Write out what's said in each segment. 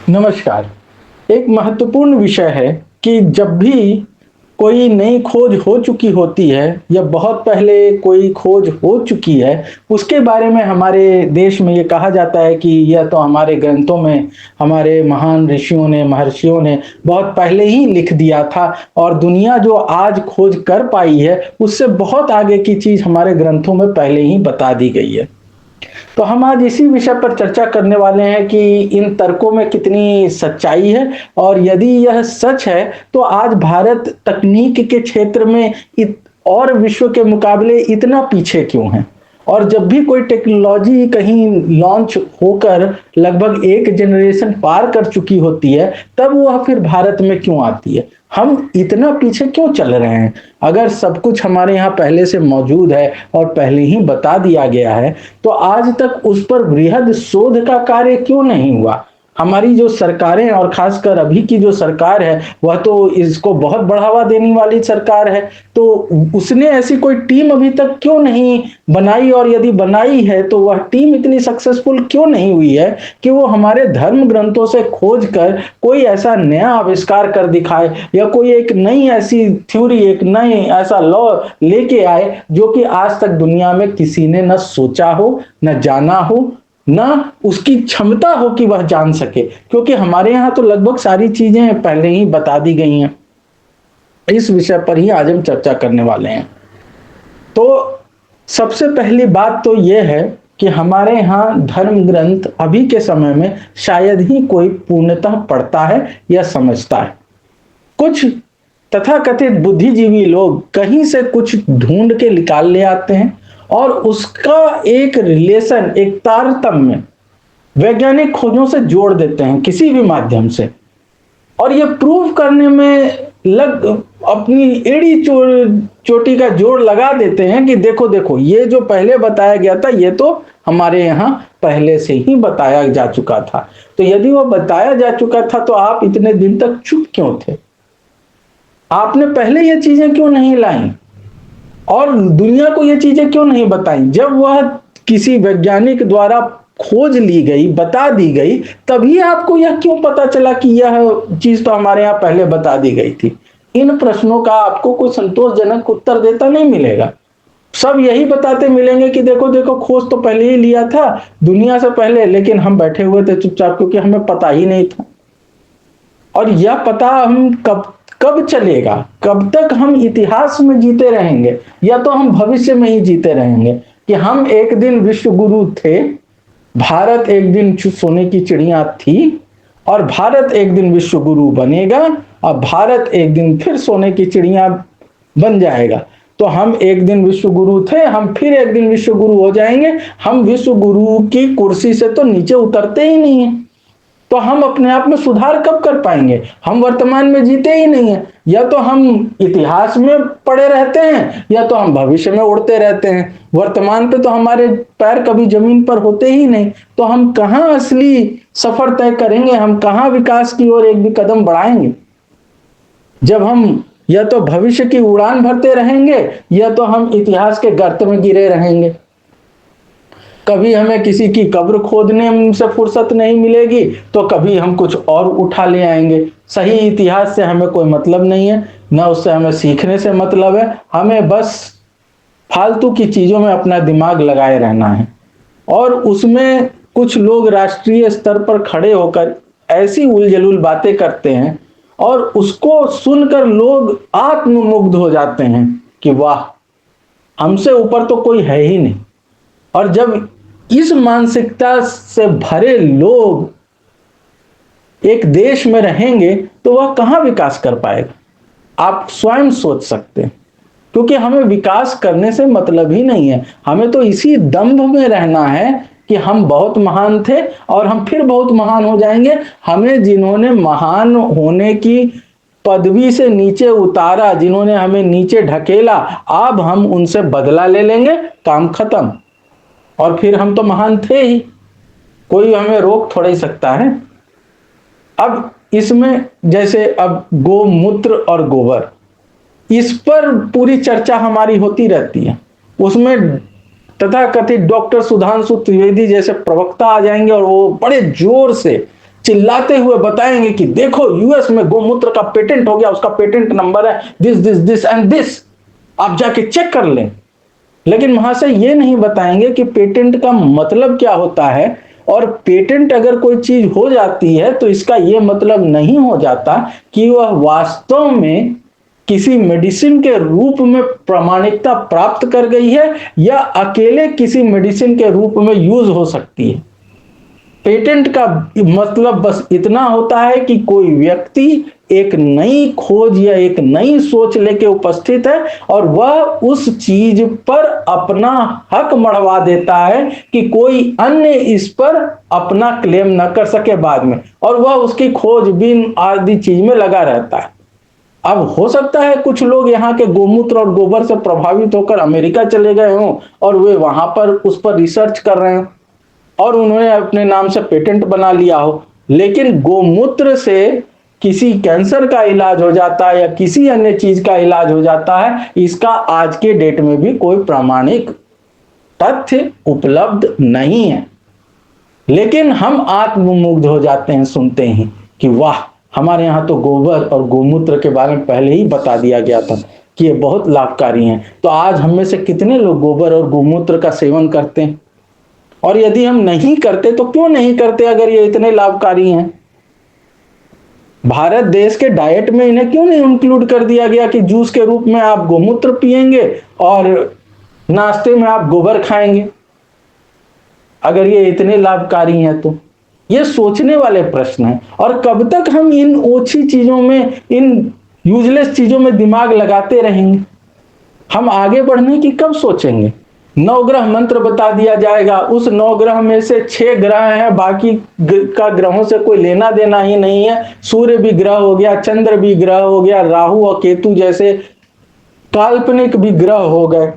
नमस्कार। एक महत्वपूर्ण विषय है कि जब भी कोई नई खोज हो चुकी होती है या बहुत पहले कोई खोज हो चुकी है, उसके बारे में हमारे देश में ये कहा जाता है कि यह तो हमारे ग्रंथों में हमारे महान ऋषियों ने, महर्षियों ने बहुत पहले ही लिख दिया था और दुनिया जो आज खोज कर पाई है, उससे बहुत आगे की चीज़ हमारे ग्रंथों में पहले ही बता दी गई है। तो हम आज इसी विषय पर चर्चा करने वाले हैं कि इन तर्कों में कितनी सच्चाई है और यदि यह सच है तो आज भारत तकनीक के क्षेत्र में और विश्व के मुकाबले इतना पीछे क्यों है। और जब भी कोई टेक्नोलॉजी कहीं लॉन्च होकर लगभग एक जनरेशन पार कर चुकी होती है, तब वह फिर भारत में क्यों आती है। हम इतना पीछे क्यों चल रहे हैं। अगर सब कुछ हमारे यहाँ पहले से मौजूद है और पहले ही बता दिया गया है, तो आज तक उस पर वृहद शोध का कार्य क्यों नहीं हुआ। हमारी जो सरकारें और खासकर अभी की जो सरकार है, वह तो इसको बहुत बढ़ावा देने वाली सरकार है, तो उसने ऐसी कोई टीम अभी तक क्यों नहीं बनाई, और यदि बनाई है तो वह टीम इतनी सक्सेसफुल क्यों नहीं हुई है कि वो हमारे धर्म ग्रंथों से खोज कर कोई ऐसा नया आविष्कार कर दिखाए या कोई एक नई ऐसी थ्योरी, एक नई ऐसा लॉ लेके आए जो कि आज तक दुनिया में किसी ने न सोचा हो, न जाना हो, ना उसकी क्षमता हो कि वह जान सके। क्योंकि हमारे यहाँ तो लगभग सारी चीजें पहले ही बता दी गई हैं। इस विषय पर ही आज हम चर्चा करने वाले हैं। तो सबसे पहली बात तो यह है कि हमारे यहाँ धर्म ग्रंथ अभी के समय में शायद ही कोई पूर्णतः पढ़ता है या समझता है। कुछ तथाकथित बुद्धिजीवी लोग कहीं से कुछ ढूंढ के निकाल ले आते हैं और उसका एक रिलेशन, एक तारतम्य वैज्ञानिक खोजों से जोड़ देते हैं किसी भी माध्यम से, और ये प्रूव करने में अपनी एड़ी चोटी का जोड़ लगा देते हैं कि देखो देखो, ये जो पहले बताया गया था ये तो हमारे यहाँ पहले से ही बताया जा चुका था। तो यदि वो बताया जा चुका था तो आप इतने दिन तक चुप क्यों थे। आपने पहले ये चीजें क्यों नहीं लाई और दुनिया को ये चीजें क्यों नहीं बताई। जब वह किसी वैज्ञानिक द्वारा खोज ली गई, बता दी गई, तभी आपको यह क्यों पता चला कि यह चीज तो हमारे यहाँ पहले बता दी गई थी। इन प्रश्नों का आपको कोई संतोषजनक उत्तर देता नहीं मिलेगा। सब यही बताते मिलेंगे कि देखो देखो, खोज तो पहले ही लिया था दुनिया से पहले, लेकिन हम बैठे हुए थे चुपचाप क्योंकि हमें पता ही नहीं था। और यह पता हम कब कब चलेगा, कब तक हम इतिहास में जीते रहेंगे, या तो हम भविष्य में ही जीते रहेंगे कि हम एक दिन विश्व गुरु थे, भारत एक दिन सोने की चिड़िया थी और भारत एक दिन विश्व गुरु बनेगा और भारत एक दिन फिर सोने की चिड़िया बन जाएगा। तो हम एक दिन विश्व गुरु थे, हम फिर एक दिन विश्व गुरु हो जाएंगे। हम विश्व गुरु की कुर्सी से तो नीचे उतरते ही नहीं है, तो हम अपने आप में सुधार कब कर पाएंगे। हम वर्तमान में जीते ही नहीं है, या तो हम इतिहास में पड़े रहते हैं या तो हम भविष्य में उड़ते रहते हैं। वर्तमान पे तो हमारे पैर कभी जमीन पर होते ही नहीं, तो हम कहां असली सफर तय करेंगे, हम कहां विकास की ओर एक भी कदम बढ़ाएंगे, जब हम या तो भविष्य की उड़ान भरते रहेंगे या तो हम इतिहास के गर्त में गिरे रहेंगे। कभी हमें किसी की कब्र खोदने से फुर्सत नहीं मिलेगी तो कभी हम कुछ और उठा ले आएंगे। सही इतिहास से हमें कोई मतलब नहीं है, ना उससे हमें सीखने से मतलब है। हमें बस फालतू की चीजों में अपना दिमाग लगाए रहना है, और उसमें कुछ लोग राष्ट्रीय स्तर पर खड़े होकर ऐसी उलझुल बातें करते हैं और उसको सुनकर लोग आत्ममुग्ध हो जाते हैं कि वाह, हमसे ऊपर तो कोई है ही नहीं। और जब इस मानसिकता से भरे लोग एक देश में रहेंगे तो वह कहां विकास कर पाएगा। आप स्वयं सोच सकते हैं, क्योंकि हमें विकास करने से मतलब ही नहीं है। हमें तो इसी दंभ में रहना है कि हम बहुत महान थे और हम फिर बहुत महान हो जाएंगे। हमें जिन्होंने महान होने की पदवी से नीचे उतारा, जिन्होंने हमें नीचे ढकेला, अब हम उनसे बदला ले लेंगे, काम खत्म। और फिर हम तो महान थे ही, कोई हमें रोक थोड़ा ही सकता है। अब इसमें जैसे अब गोमूत्र और गोबर, इस पर पूरी चर्चा हमारी होती रहती है। उसमें तथाकथित डॉक्टर सुधांशु त्रिवेदी जैसे प्रवक्ता आ जाएंगे और वो बड़े जोर से चिल्लाते हुए बताएंगे कि देखो यूएस में गोमूत्र का पेटेंट हो गया, उसका पेटेंट नंबर है this this this and this, आप जाके चेक कर लें। लेकिन महाशय ये नहीं बताएंगे कि पेटेंट का मतलब क्या होता है, और पेटेंट अगर कोई चीज हो जाती है तो इसका यह मतलब नहीं हो जाता कि वह वास्तव में किसी मेडिसिन के रूप में प्रामाणिकता प्राप्त कर गई है या अकेले किसी मेडिसिन के रूप में यूज हो सकती है। पेटेंट का मतलब बस इतना होता है कि कोई व्यक्ति एक नई खोज या एक नई सोच लेके उपस्थित है और वह उस चीज पर अपना हक मढ़वा देता है कि कोई अन्य इस पर अपना क्लेम न कर सके बाद में, और वह उसकी खोजबीन आदि चीज में लगा रहता है। अब हो सकता है कुछ लोग यहाँ के गोमूत्र और गोबर से प्रभावित होकर अमेरिका चले गए हों और वे वहां पर उस पर रिसर्च कर रहे हो और उन्होंने अपने नाम से पेटेंट बना लिया हो, लेकिन गोमूत्र से किसी कैंसर का इलाज हो जाता है या किसी अन्य चीज का इलाज हो जाता है, इसका आज के डेट में भी कोई प्रामाणिक तथ्य उपलब्ध नहीं है। लेकिन हम आत्ममुग्ध हो जाते हैं सुनते ही कि वाह, हमारे यहाँ तो गोबर और गोमूत्र के बारे में पहले ही बता दिया गया था कि ये बहुत लाभकारी हैं। तो आज हम में से कितने लोग गोबर और गोमूत्र का सेवन करते हैं? और यदि हम नहीं करते तो क्यों नहीं करते अगर ये इतने लाभकारी हैं? भारत देश के डाइट में इन्हें क्यों नहीं इंक्लूड कर दिया गया कि जूस के रूप में आप गोमूत्र पिएंगे और नाश्ते में आप गोबर खाएंगे, अगर ये इतने लाभकारी हैं तो? ये सोचने वाले प्रश्न हैं। और कब तक हम इन ओछी चीजों में, इन यूजलेस चीजों में दिमाग लगाते रहेंगे? हम आगे बढ़ने की कब सोचेंगे? 9 ग्रह मंत्र बता दिया जाएगा, उस 9 ग्रह में से 6 ग्रह हैं, बाकी का ग्रहों से कोई लेना देना ही नहीं है। सूर्य भी ग्रह हो गया, चंद्र भी ग्रह हो गया, राहु और केतु जैसे काल्पनिक भी ग्रह हो गए,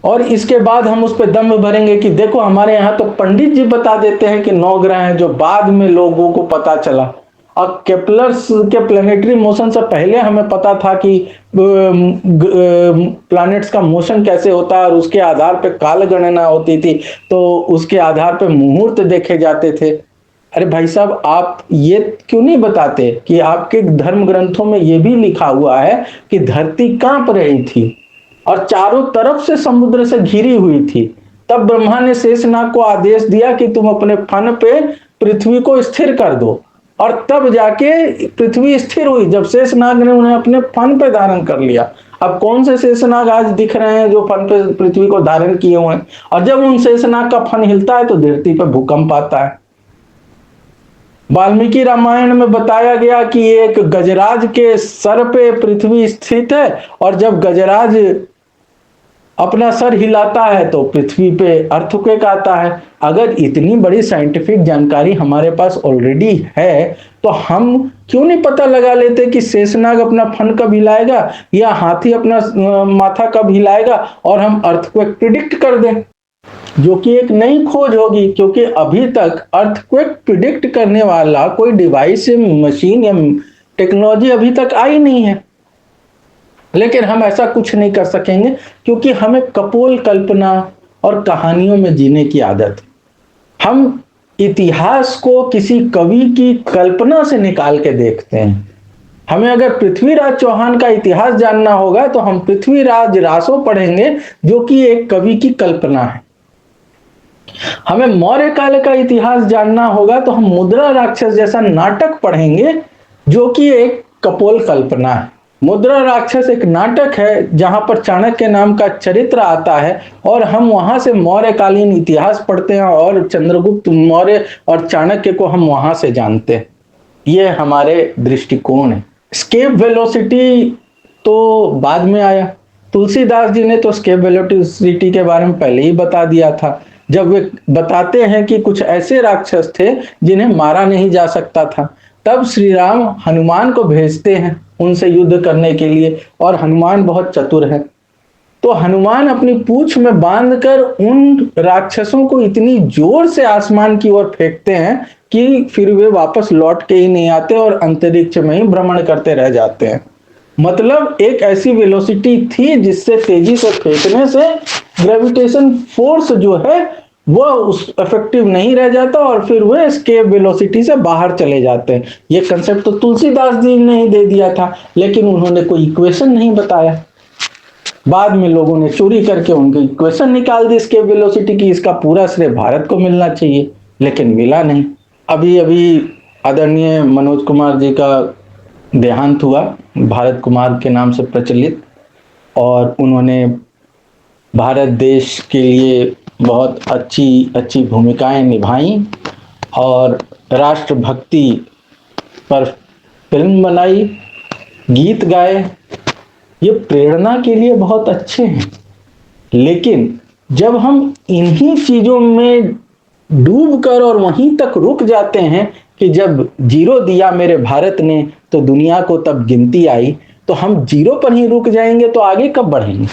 और इसके बाद हम उस पर दम भरेंगे कि देखो हमारे यहाँ तो पंडित जी बता देते हैं कि 9 ग्रह हैं, जो बाद में लोगों को पता चला। और केपलर्स के प्लेनेटरी मोशन से पहले हमें पता था कि प्लैनेट्स का मोशन कैसे होता है, और उसके आधार पर काल गणना होती थी, तो उसके आधार पर मुहूर्त देखे जाते थे। अरे भाई साहब, आप ये क्यों नहीं बताते कि आपके धर्म ग्रंथों में ये भी लिखा हुआ है कि धरती कांप रही थी और चारों तरफ से समुद्र से घिरी हुई थी। तब ब्रह्मा ने शेषनाग को आदेश दिया कि तुम अपने फन पे पृथ्वी को स्थिर कर दो, और तब जाके पृथ्वी स्थिर हुई जब शेषनाग ने उन्हें अपने फन पे धारण कर लिया। अब कौन से शेषनाग आज दिख रहे हैं जो फन पे पृथ्वी को धारण किए हुए हैं? और जब उन शेषनाग का फन हिलता है तो धरती पर भूकंप आता है। वाल्मीकि रामायण में बताया गया कि एक गजराज के सर पे पृथ्वी स्थित है, और जब गजराज अपना सर हिलाता है तो पृथ्वी पे अर्थक्वेक आता है। अगर इतनी बड़ी साइंटिफिक जानकारी हमारे पास ऑलरेडी है तो हम क्यों नहीं पता लगा लेते कि शेषनाग अपना फन कब हिलाएगा या हाथी अपना माथा कब हिलाएगा, और हम अर्थक्वेक प्रिडिक्ट कर दें, जो कि एक नई खोज होगी, क्योंकि अभी तक अर्थक्वेक प्रिडिक्ट करने वाला कोई डिवाइस, मशीन या टेक्नोलॉजी अभी तक आई नहीं है। लेकिन हम ऐसा कुछ नहीं कर सकेंगे क्योंकि हमें कपोल कल्पना और कहानियों में जीने की आदत है। हम इतिहास को किसी कवि की कल्पना से निकाल के देखते हैं। हमें अगर पृथ्वीराज चौहान का इतिहास जानना होगा तो हम पृथ्वीराज रासो पढ़ेंगे, जो कि एक कवि की कल्पना है। हमें मौर्य काल का इतिहास जानना होगा तो हम मुद्रा राक्षस जैसा नाटक पढ़ेंगे, जो कि एक कपोल कल्पना है। मुद्रा राक्षस एक नाटक है जहां पर चाणक्य नाम का चरित्र आता है, और हम वहां से मौर्यकालीन इतिहास पढ़ते हैं और चंद्रगुप्त मौर्य और चाणक्य को हम वहां से जानते हैं। ये हमारे दृष्टिकोण है। स्केप वेलोसिटी तो बाद में आया। तुलसीदास जी ने तो स्केप वेलोसिटी के बारे में पहले ही बता दिया था, जब वे बताते हैं कि कुछ ऐसे राक्षस थे जिन्हें मारा नहीं जा सकता था। तब श्री राम हनुमान को भेजते हैं उनसे युद्ध करने के लिए, और हनुमान बहुत चतुर है, तो हनुमान अपनी पूंछ में बांधकर उन राक्षसों को इतनी जोर से आसमान की ओर फेंकते हैं कि फिर वे वापस लौट के ही नहीं आते और अंतरिक्ष में ही भ्रमण करते रह जाते हैं। मतलब एक ऐसी वेलोसिटी थी जिससे तेजी से फेंकने से ग्रेविटेशन फोर्स जो है वो उस इफेक्टिव नहीं रह जाता और फिर वो एस्केप वेलोसिटी से बाहर चले जाते हैं। ये कंसेप्ट तो तुलसीदास जी ने ही दे दिया था, लेकिन उन्होंने कोई इक्वेशन नहीं बताया। बाद में लोगों ने चोरी करके उनकी इक्वेशन निकाल दी एस्केप वेलोसिटी की, इसका पूरा श्रेय भारत को मिलना चाहिए, लेकिन मिला नहीं। अभी अभी आदरणीय मनोज कुमार जी का देहांत हुआ, भारत कुमार के नाम से प्रचलित, और उन्होंने भारत देश के लिए बहुत अच्छी अच्छी भूमिकाएं निभाई और राष्ट्रभक्ति पर फिल्म बनाई, गीत गाए। ये प्रेरणा के लिए बहुत अच्छे हैं, लेकिन जब हम इन्हीं चीजों में डूब कर और वहीं तक रुक जाते हैं कि जब जीरो दिया मेरे भारत ने तो दुनिया को तब गिनती आई, तो हम जीरो पर ही रुक जाएंगे तो आगे कब बढ़ेंगे?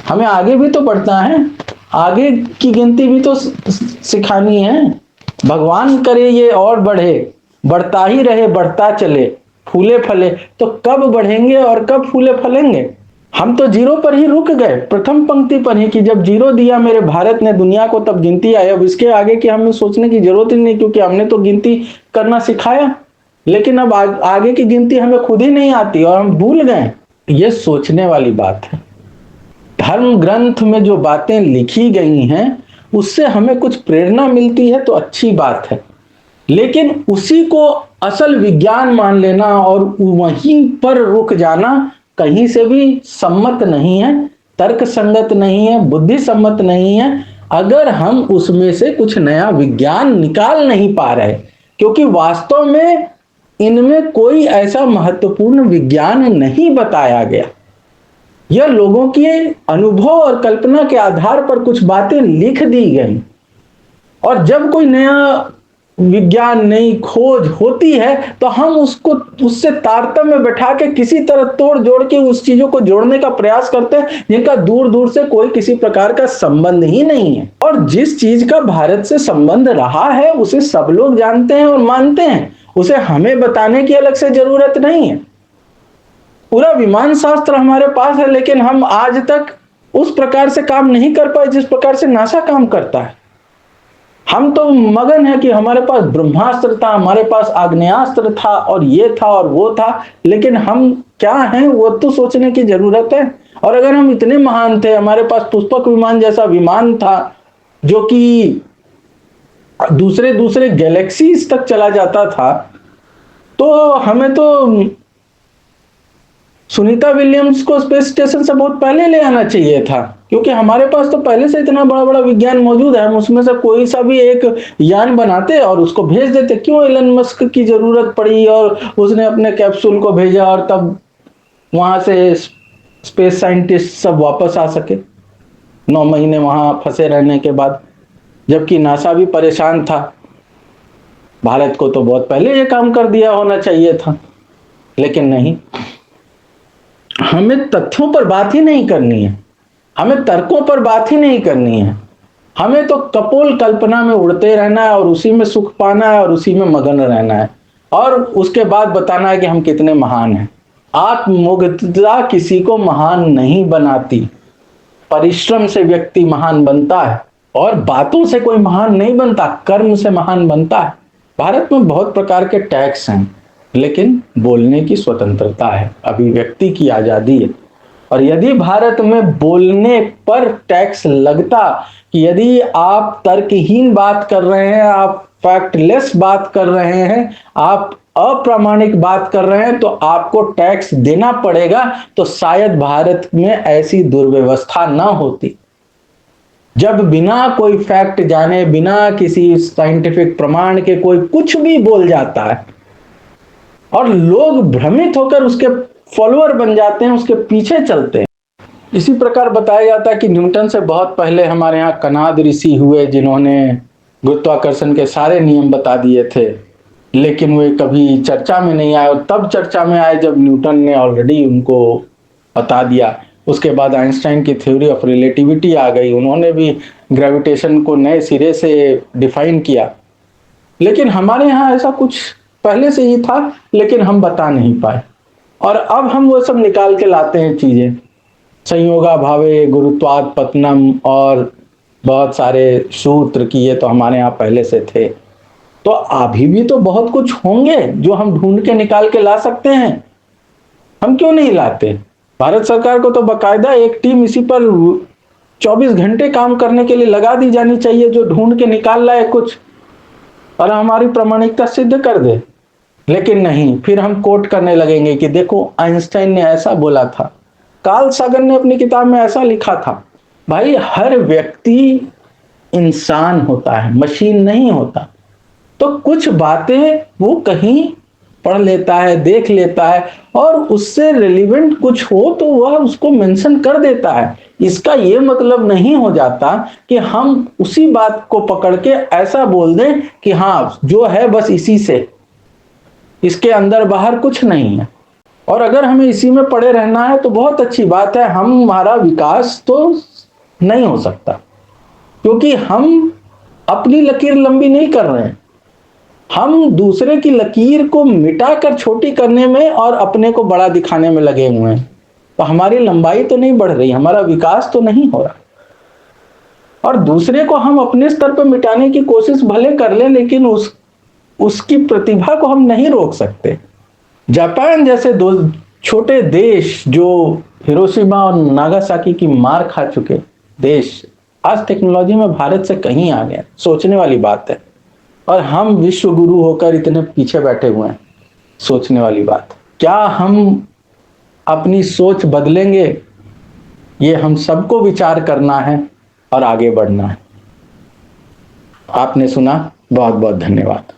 हमें आगे भी तो बढ़ना है, आगे की गिनती भी तो सिखानी है। भगवान करे ये और बढ़े, बढ़ता ही रहे, बढ़ता चले, फूले फले, तो कब बढ़ेंगे और कब फूले फलेंगे? हम तो जीरो पर ही रुक गए, प्रथम पंक्ति पर ही, कि जब जीरो दिया मेरे भारत ने दुनिया को तब गिनती आई। अब इसके आगे की हमें सोचने की जरूरत ही नहीं, क्योंकि हमने तो गिनती करना सिखाया, लेकिन अब आगे की गिनती हमें खुद ही नहीं आती और हम भूल गए। ये सोचने वाली बात है। धर्म ग्रंथ में जो बातें लिखी गई हैं उससे हमें कुछ प्रेरणा मिलती है तो अच्छी बात है, लेकिन उसी को असल विज्ञान मान लेना और वहीं पर रुक जाना कहीं से भी सम्मत नहीं है, तर्क संगत नहीं है, बुद्धि सम्मत नहीं है, अगर हम उसमें से कुछ नया विज्ञान निकाल नहीं पा रहे, क्योंकि वास्तव में इनमें कोई ऐसा महत्वपूर्ण विज्ञान नहीं बताया गया। यह लोगों के अनुभव और कल्पना के आधार पर कुछ बातें लिख दी गई, और जब कोई नया विज्ञान, नई खोज होती है तो हम उसको उससे तारतम्य बैठा के किसी तरह तोड़ जोड़ के उस चीजों को जोड़ने का प्रयास करते हैं जिनका दूर दूर से कोई किसी प्रकार का संबंध ही नहीं है। और जिस चीज का भारत से संबंध रहा है उसे सब लोग जानते हैं और मानते हैं, उसे हमें बताने की अलग से जरूरत नहीं है। पूरा विमान शास्त्र हमारे पास है, लेकिन हम आज तक उस प्रकार से काम नहीं कर पाए जिस प्रकार से नासा काम करता है। हम तो मगन है कि हमारे पास ब्रह्मास्त्र था, हमारे पास आग्नेयास्त्र था, और ये था और वो था, लेकिन हम क्या हैं वो तो सोचने की जरूरत है। और अगर हम इतने महान थे, हमारे पास पुष्पक विमान जैसा विमान था जो कि दूसरे दूसरे गैलेक्सीज तक चला जाता था, तो हमें तो सुनीता विलियम्स को स्पेस स्टेशन से बहुत पहले ले आना चाहिए था, क्योंकि हमारे पास तो पहले से इतना बड़ा बड़ा विज्ञान मौजूद है। हम उसमें से कोई सा भी एक यान बनाते और उसको भेज देते। क्यों एलन मस्क की जरूरत पड़ी और उसने अपने कैप्सूल को भेजा और तब वहां से स्पेस साइंटिस्ट सब वापस आ सके 9 महीने वहां फंसे रहने के बाद, जबकि नासा भी परेशान था। भारत को तो बहुत पहले ये काम कर दिया होना चाहिए था, लेकिन नहीं। हमें तथ्यों पर बात ही नहीं करनी है, हमें तर्कों पर बात ही नहीं करनी है, हमें तो कपोल कल्पना में उड़ते रहना है और उसी में सुख पाना है और उसी में मगन रहना है, और उसके बाद बताना है कि हम कितने महान हैं। आत्ममुग्धता किसी को महान नहीं बनाती, परिश्रम से व्यक्ति महान बनता है, और बातों से कोई महान नहीं बनता, कर्म से महान बनता है। भारत में बहुत प्रकार के टैक्स हैं, लेकिन बोलने की स्वतंत्रता है, अभिव्यक्ति की आजादी है। और यदि भारत में बोलने पर टैक्स लगता कि यदि आप तर्कहीन बात कर रहे हैं, आप फैक्टलेस बात कर रहे हैं, आप अप्रामाणिक बात कर रहे हैं, तो आपको टैक्स देना पड़ेगा, तो शायद भारत में ऐसी दुर्व्यवस्था ना होती। जब बिना कोई फैक्ट जाने, बिना किसी साइंटिफिक प्रमाण के कोई कुछ भी बोल जाता है और लोग भ्रमित होकर उसके फॉलोअर बन जाते हैं, उसके पीछे चलते हैं। इसी प्रकार बताया जाता है कि न्यूटन से बहुत पहले हमारे यहाँ कनाद ऋषि हुए, जिन्होंने गुरुत्वाकर्षण के सारे नियम बता दिए थे, लेकिन वे कभी चर्चा में नहीं आए, और तब चर्चा में आए जब न्यूटन ने ऑलरेडी उनको बता दिया। उसके बाद आइंस्टाइन की थ्योरी ऑफ रिलेटिविटी आ गई, उन्होंने भी ग्रेविटेशन को नए सिरे से डिफाइन किया। लेकिन हमारे यहाँ ऐसा कुछ पहले से ही था, लेकिन हम बता नहीं पाए, और अब हम वो सब निकाल के लाते हैं चीजें, संयोगा भावे गुरुत्वात् पतनम और बहुत सारे सूत्र कि ये तो हमारे यहाँ पहले से थे। तो अभी भी तो बहुत कुछ होंगे जो हम ढूंढ के निकाल के ला सकते हैं, हम क्यों नहीं लाते? भारत सरकार को तो बकायदा एक टीम इसी पर 24 घंटे काम करने के लिए लगा दी जानी चाहिए, जो ढूंढ के निकाल लाए कुछ और हमारी प्रामाणिकता सिद्ध कर दे। लेकिन नहीं, फिर हम कोट करने लगेंगे कि देखो आइंस्टाइन ने ऐसा बोला था, कार्ल सागन ने अपनी किताब में ऐसा लिखा था। भाई, हर व्यक्ति इंसान होता है, मशीन नहीं होता। तो कुछ बातें वो कहीं पढ़ लेता है, देख लेता है और उससे रिलेवेंट कुछ हो तो वह उसको मेंशन कर देता है। इसका ये मतलब नहीं हो जाता कि हम उसी बात को पकड़ के ऐसा बोल दें कि हाँ जो है बस इसी से, इसके अंदर बाहर कुछ नहीं है। और अगर हमें इसी में पड़े रहना है तो बहुत अच्छी बात है, हमारा विकास तो नहीं हो सकता, क्योंकि हम अपनी लकीर लंबी नहीं कर रहे हैं, हम दूसरे की लकीर को मिटाकर छोटी करने में और अपने को बड़ा दिखाने में लगे हुए हैं। तो हमारी लंबाई तो नहीं बढ़ रही, हमारा विकास तो नहीं हो रहा। और दूसरे को हम अपने स्तर पर मिटाने की कोशिश भले कर लें, लेकिन उसकी प्रतिभा को हम नहीं रोक सकते। जापान जैसे दो छोटे देश जो हिरोशिमा और नागासाकी की मार खा चुके देश, आज टेक्नोलॉजी में भारत से कहीं आ गए, सोचने वाली बात है। और हम विश्व गुरु होकर इतने पीछे बैठे हुए हैं, सोचने वाली बात। क्या हम अपनी सोच बदलेंगे? ये हम सबको विचार करना है और आगे बढ़ना है। आपने सुना, बहुत बहुत धन्यवाद।